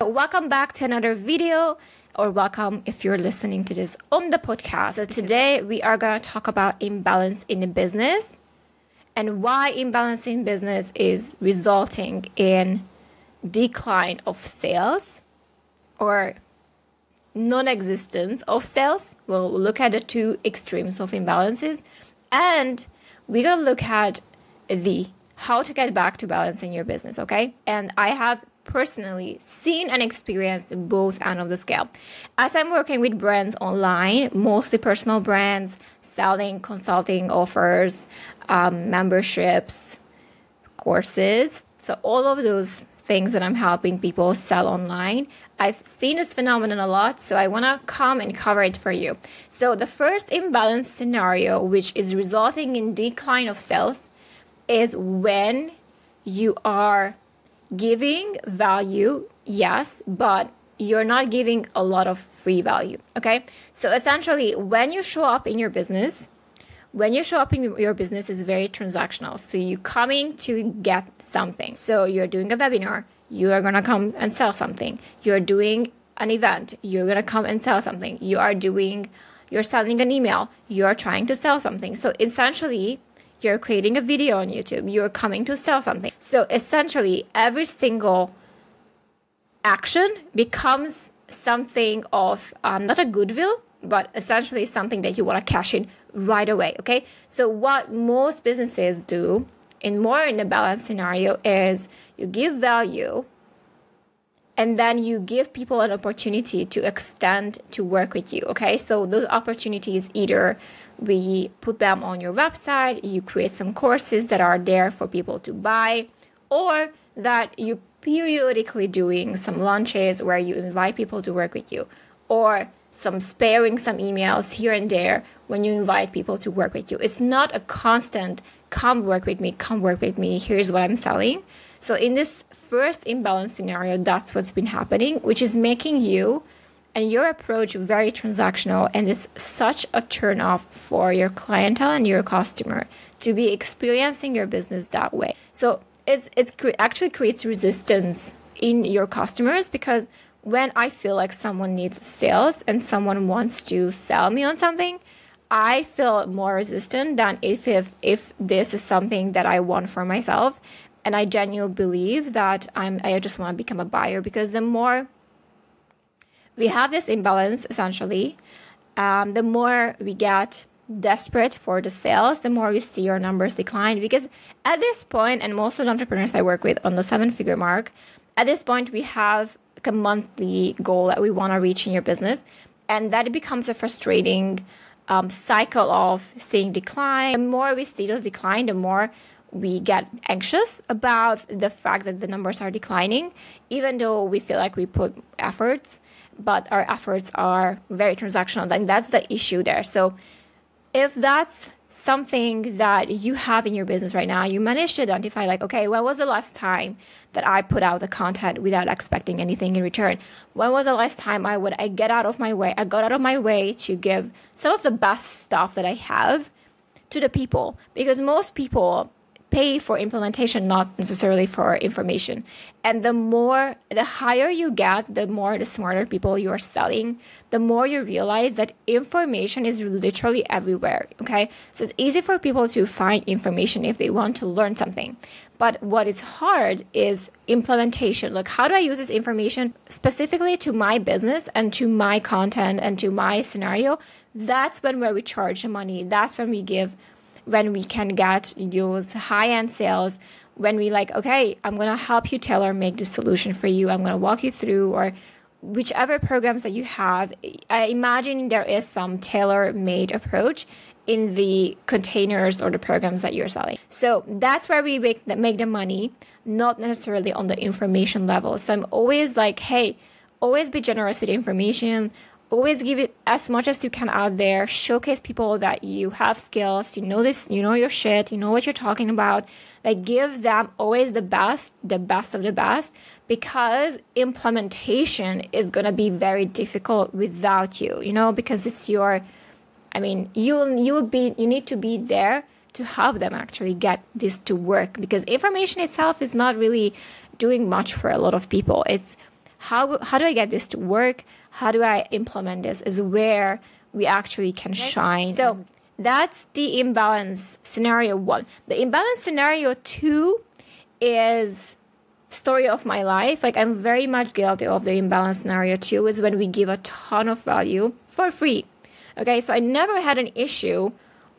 Welcome back to another video, or welcome if you're listening to this on the podcast. So today we are going to talk about imbalance in the business and why imbalance in business is resulting in decline of sales or non-existence of sales. We'll look at the two extremes of imbalances, and we're going to look at the how to get back to balance in your business, okay? And I have personally seen and experienced both ends of the scale. As I'm working with brands online, mostly personal brands, selling consulting offers, memberships, courses. So all of those things that I'm helping people sell online, I've seen this phenomenon a lot, so I want to come and cover it for you. So the first imbalance scenario, which is resulting in decline of sales, is when you are giving value, yes, but you're not giving a lot of free value, okay? So essentially, when you show up in your business, is very transactional. So you're coming to get something. So you're doing a webinar, you are going to come and sell something. You're doing an event, you're going to come and sell something. You're sending an email, you're trying to sell something. So essentially, you're creating a video on YouTube, you're coming to sell something. So essentially, every single action becomes something of not a goodwill, but essentially something that you want to cash in right away, okay? So what most businesses do in a balanced scenario is you give value and then you give people an opportunity to extend to work with you, okay? So those opportunities, either we put them on your website, you create some courses that are there for people to buy, or that you periodically doing some launches where you invite people to work with you, or some emails here and there when you invite people to work with you. It's not a constant, come work with me, here's what I'm selling. So in this first imbalance scenario, that's what's been happening, which is making you and your approach very transactional, and is such a turnoff for your clientele and your customer to be experiencing your business that way. So it actually creates resistance in your customers, because when I feel like someone needs sales and someone wants to sell me on something, I feel more resistant than if this is something that I want for myself. And I genuinely believe that I just want to become a buyer, because the more we have this imbalance, essentially, the more we get desperate for the sales, the more we see our numbers decline. Because at this point, and most of the entrepreneurs I work with on the 7-figure mark, at this point, we have a monthly goal that we want to reach in your business. And that becomes a frustrating cycle of seeing decline. The more we see those decline, the more we get anxious about the fact that the numbers are declining, even though we feel like we put efforts, but our efforts are very transactional. Then that's the issue there. So if that's something that you have in your business right now, you manage to identify like, okay, when was the last time that I put out the content without expecting anything in return? When was the last time I got out of my way to give some of the best stuff that I have to the people? Because most people pay for implementation, not necessarily for information. And the higher you get, the smarter people you are selling, the more you realize that information is literally everywhere, okay? So it's easy for people to find information if they want to learn something. But what is hard is implementation. Like, how do I use this information specifically to my business and to my content and to my scenario? That's where we charge the money. That's when we can get those high-end sales, when we like, okay, I'm going to help you tailor make the solution for you. I'm going to walk you through, or whichever programs that you have. I imagine there is some tailor-made approach in the containers or the programs that you're selling. So that's where we make the money, not necessarily on the information level. So I'm always like, hey, always be generous with information. Always give it as much as you can out there. Showcase people that you have skills, you know your shit, you know what you're talking about. Like, give them always the best of the best, because implementation is going to be very difficult without you, because it's you need to be there to help them actually get this to work, because information itself is not really doing much for a lot of people. It's how do I get this to work? How do I implement this? Is where we actually can shine. So that's the imbalance scenario 1. The imbalance scenario 2 is story of my life. Like, I'm very much guilty of the imbalance scenario 2, is when we give a ton of value for free. Okay, so I never had an issue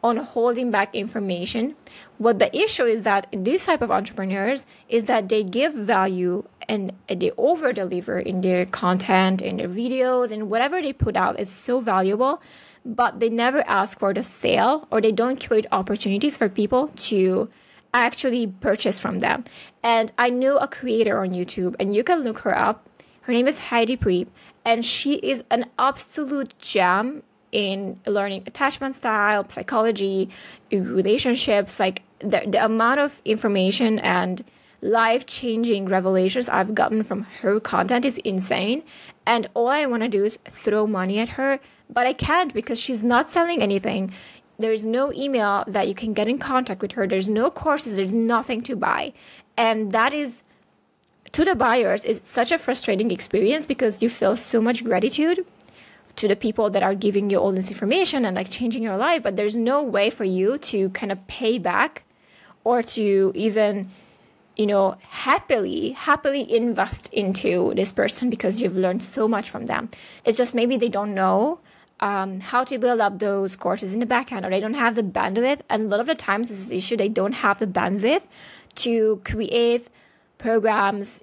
on holding back information. What the issue is that these type of entrepreneurs is that they give value and they over deliver in their content, in their videos, and whatever they put out is so valuable, but they never ask for the sale, or they don't create opportunities for people to actually purchase from them. And I know a creator on YouTube, and you can look her up. Her name is Heidi Priebe, and she is an absolute gem in learning attachment style, psychology, relationships. Like, the amount of information and life-changing revelations I've gotten from her content is insane. And all I want to do is throw money at her, but I can't, because she's not selling anything. There's no email that you can get in contact with her. There's no courses. There's nothing to buy. And that is, to the buyers, is such a frustrating experience, because you feel so much gratitude to the people that are giving you all this information and like changing your life, but there's no way for you to kind of pay back, or to even, happily invest into this person, because you've learned so much from them. It's just maybe they don't know how to build up those courses in the back end, or they don't have the bandwidth. And a lot of the times this is the issue. They don't have the bandwidth to create programs,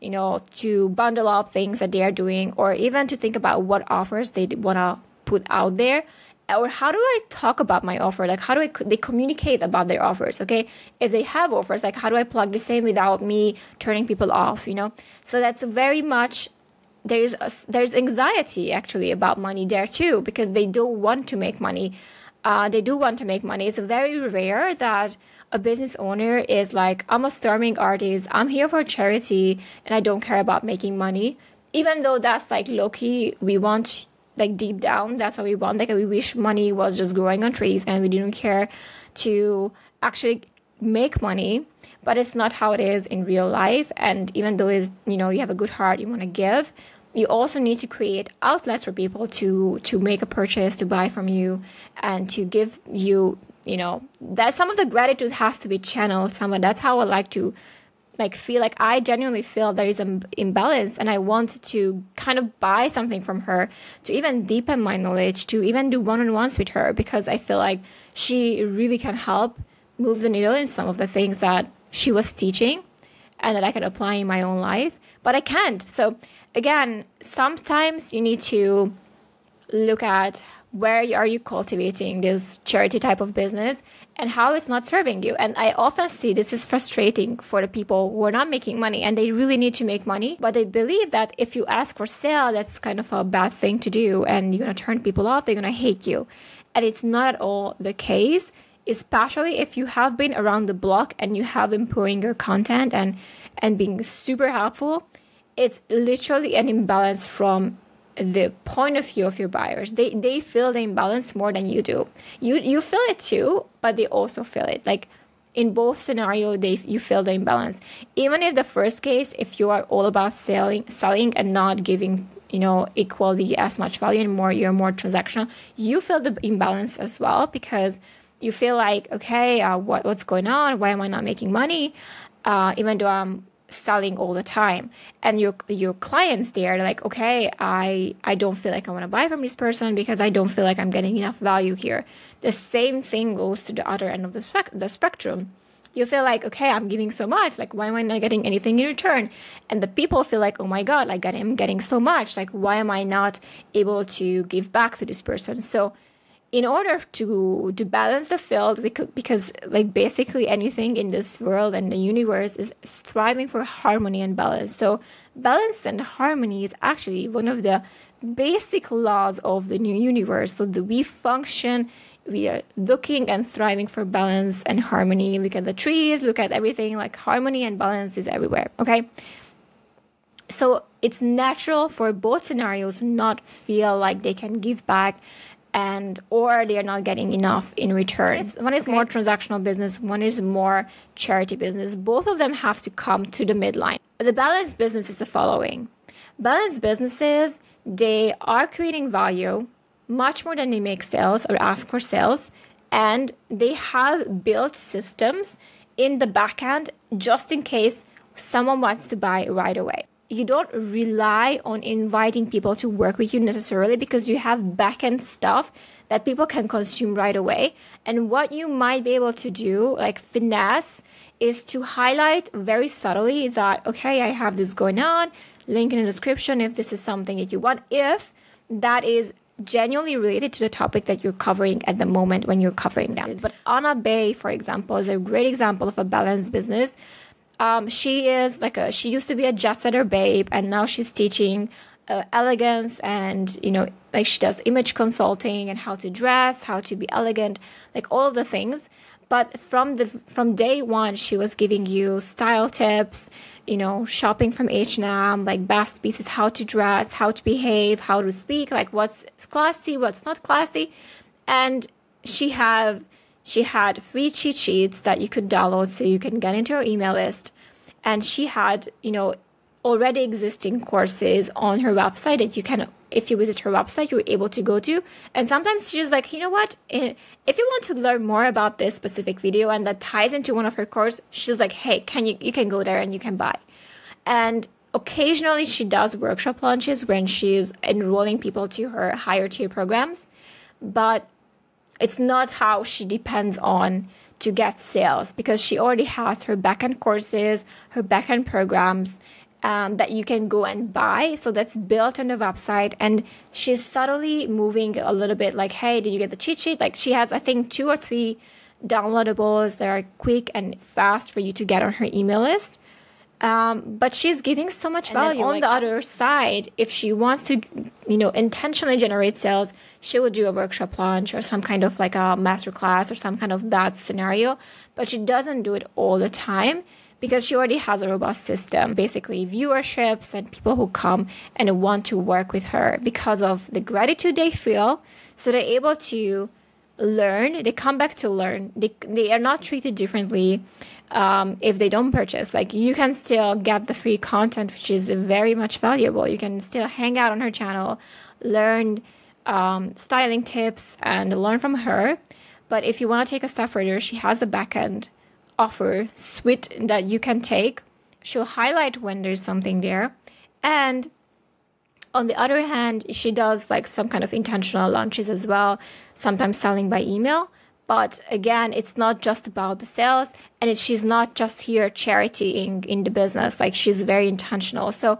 to bundle up things that they are doing, or even to think about what offers they want to put out there. Or how do I talk about my offer? Like, how do they communicate about their offers? Okay, if they have offers, like, how do I plug this in without me turning people off? So that's very much, there's anxiety actually about money there too, because they don't want to make money. They do want to make money. It's very rare that a business owner is like, I'm a starving artist, I'm here for charity, and I don't care about making money. Even though that's like low-key, we want, like, deep down, that's what we want. Like, we wish money was just growing on trees and we didn't care to actually make money. But it's not how it is in real life. And even though it's, you have a good heart, you want to give, you also need to create outlets for people to make a purchase, to buy from you, and to give you, that some of the gratitude has to be channeled somewhere. That's how I like to feel. Like, I genuinely feel there is an imbalance, and I want to kind of buy something from her to even deepen my knowledge, to even do one-on-ones with her, because I feel like she really can help move the needle in some of the things that she was teaching and that I can apply in my own life, but I can't. So again, sometimes you need to look at where are you cultivating this charity type of business and how it's not serving you. And I often see this is frustrating for the people who are not making money, and they really need to make money, but they believe that if you ask for sale, that's kind of a bad thing to do, and you're going to turn people off, they're going to hate you. And it's not at all the case, especially if you have been around the block and you have been pouring your content and being super helpful. It's literally an imbalance from the point of view of your buyers. They feel the imbalance more than you do. You feel it too, but they also feel it. Like, in both scenarios, you feel the imbalance. Even if the first case, if you are all about selling and not giving, equally as much value, and you're more transactional, you feel the imbalance as well, because you feel like, okay, what's going on? Why am I not making money? Even though I'm selling all the time. And your clients there, they're like, okay, I don't feel like I want to buy from this person because I don't feel like I'm getting enough value here. The same thing goes to the other end of the spectrum. You feel like, okay, I'm giving so much, like, why am I not getting anything in return? And the people feel like, oh my God, like, I'm getting so much, like, why am I not able to give back to this person? So in order to balance the field, because like basically anything in this world and the universe is striving for harmony and balance. So balance and harmony is actually one of the basic laws of the new universe. So we are looking and thriving for balance and harmony. Look at the trees, look at everything, like harmony and balance is everywhere, okay? So it's natural for both scenarios not feel like they can give back or they are not getting enough in return. One is more transactional business, one is more charity business. Both of them have to come to the midline. The balanced business is the following. Balanced businesses, they are creating value much more than they make sales or ask for sales, and they have built systems in the back end just in case someone wants to buy right away. You don't rely on inviting people to work with you necessarily because you have back-end stuff that people can consume right away. And what you might be able to do, like finesse, is to highlight very subtly that, okay, I have this going on, link in the description if this is something that you want, if that is genuinely related to the topic that you're covering at the moment when you're covering them. But Anna Bay, for example, is a great example of a balanced business. She used to be a jet setter babe, and now she's teaching elegance, and like she does image consulting and how to dress, how to be elegant, like all of the things. But from day one, she was giving you style tips, shopping from H&M, like best pieces, how to dress, how to behave, how to speak, like what's classy, what's not classy. And she had free cheat sheets that you could download so you can get into her email list. And she had, already existing courses on her website that you can, if you visit her website, you're able to go to. And sometimes she's like, you know what? If you want to learn more about this specific video and that ties into one of her courses, she's like, hey, you can go there and you can buy. And occasionally she does workshop launches when she's enrolling people to her higher tier programs. But it's not how she depends on to get sales, because she already has her backend courses, her backend programs that you can go and buy. So that's built on the website. And she's subtly moving a little bit like, hey, did you get the cheat sheet? Like she has, I think, 2 or 3 downloadables that are quick and fast for you to get on her email list. But she's giving so much value. On the other side, if she wants to, intentionally generate sales, she would do a workshop launch or some kind of like a masterclass or some kind of that scenario. But she doesn't do it all the time because she already has a robust system, basically viewerships and people who come and want to work with her because of the gratitude they feel. So they're able to learn. They come back to learn. They are not treated differently if they don't purchase. Like you can still get the free content, which is very much valuable. You can still hang out on her channel, learn styling tips and learn from her. But if you want to take a step further, she has a backend offer suite that you can take. She'll highlight when there's something there. And on the other hand, she does like some kind of intentional launches as well, sometimes selling by email. But again, it's not just about the sales, and she's not just here charitying in the business. Like she's very intentional. So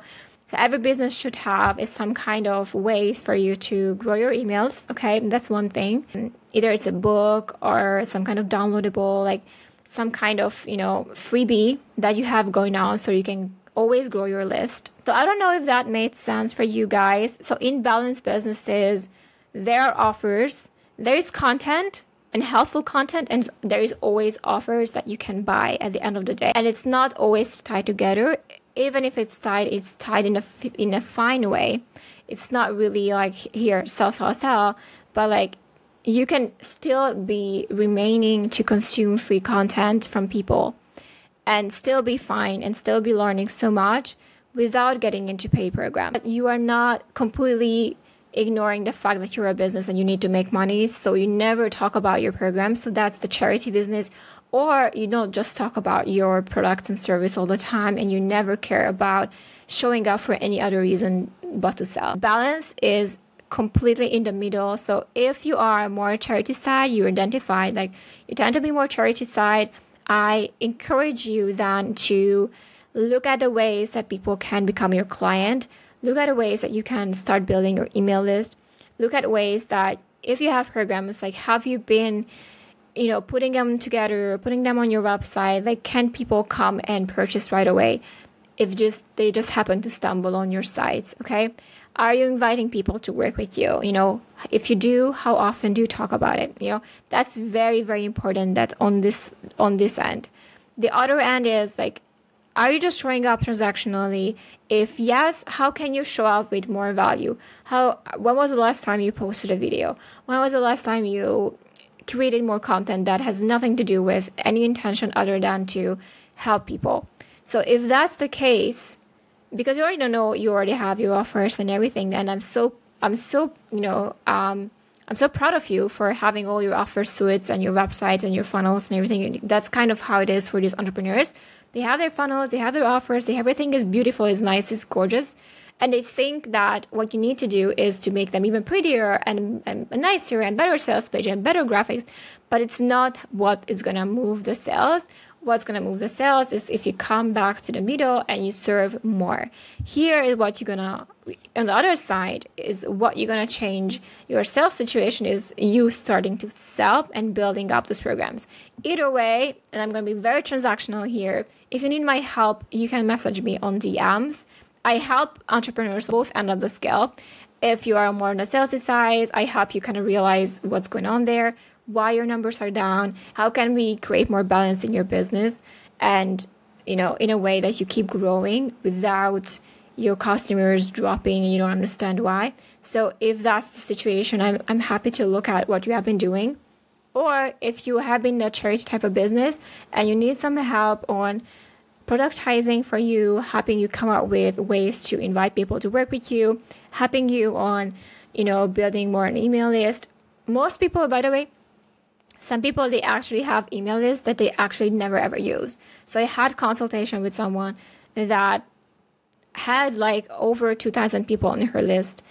every business should have is some kind of ways for you to grow your emails. Okay, that's one thing. Either it's a book or some kind of downloadable, like some kind of, freebie that you have going on so you can always grow your list. So I don't know if that made sense for you guys. So in balanced businesses, there are offers, there is content and helpful content, and there is always offers that you can buy at the end of the day. And it's not always tied together. Even if it's tied in a fine way. It's not really like here, sell, but like you can still be remaining to consume free content from people and still be fine and still be learning so much without getting into paid programs. But you are not completely ignoring the fact that you're a business and you need to make money, so you never talk about your program. So that's the charity business. Or you don't just talk about your products and service all the time and you never care about showing up for any other reason but to sell. Balance is completely in the middle. So if you are more charity side, you identify like you tend to be more charity side, I encourage you then to look at the ways that people can become your client. Look at the ways that you can start building your email list. Look at ways that if you have programs, like have you been, putting them together, putting them on your website, like can people come and purchase right away if they just happen to stumble on your sites, okay? Are you inviting people to work with you? If you do, how often do you talk about it? That's very, very important that on this end. The other end is like, are you just showing up transactionally? If yes, how can you show up with more value? When was the last time you posted a video? When was the last time you created more content that has nothing to do with any intention other than to help people? So if that's the case, because you already don't know, you already have your offers and everything. And I'm so I'm so proud of you for having all your offer suites and your websites and your funnels and everything. That's kind of how it is for these entrepreneurs. They have their funnels, they have their offers, everything is beautiful, is nice, is gorgeous. And they think that what you need to do is to make them even prettier and nicer and better sales page and better graphics. But it's not what is going to move the sales. What's going to move the sales is if you come back to the middle and you serve more. Here is what you're going to, on the other side, is what you're going to change your sales situation is you starting to sell and building up those programs. Either way, and I'm going to be very transactional here, if you need my help, you can message me on DMs. I help entrepreneurs both end of the scale. If you are more on the salesy side, I help you kind of realize what's going on there, why your numbers are down, how can we create more balance in your business, and in a way that you keep growing without your customers dropping and you don't understand why. So if that's the situation, I'm happy to look at what you have been doing. Or if you have been a charity type of business and you need some help on productizing for you, helping you come up with ways to invite people to work with you, helping you on, building more an email list. Most people, by the way, some people, they actually have email lists that they actually never ever use. So I had consultation with someone that had like over 2,000 people on her list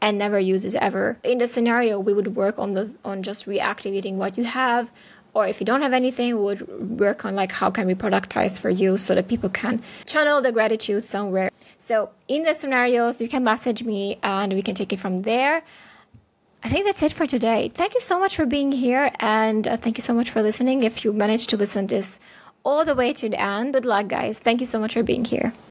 and never uses ever. In the scenario, we would work on just reactivating what you have. Or if you don't have anything, we would work on like how can we productize for you so that people can channel the gratitude somewhere. So in the scenarios, you can message me and we can take it from there. I think that's it for today. Thank you so much for being here, and thank you so much for listening. If you managed to listen to this all the way to the end, good luck, guys. Thank you so much for being here.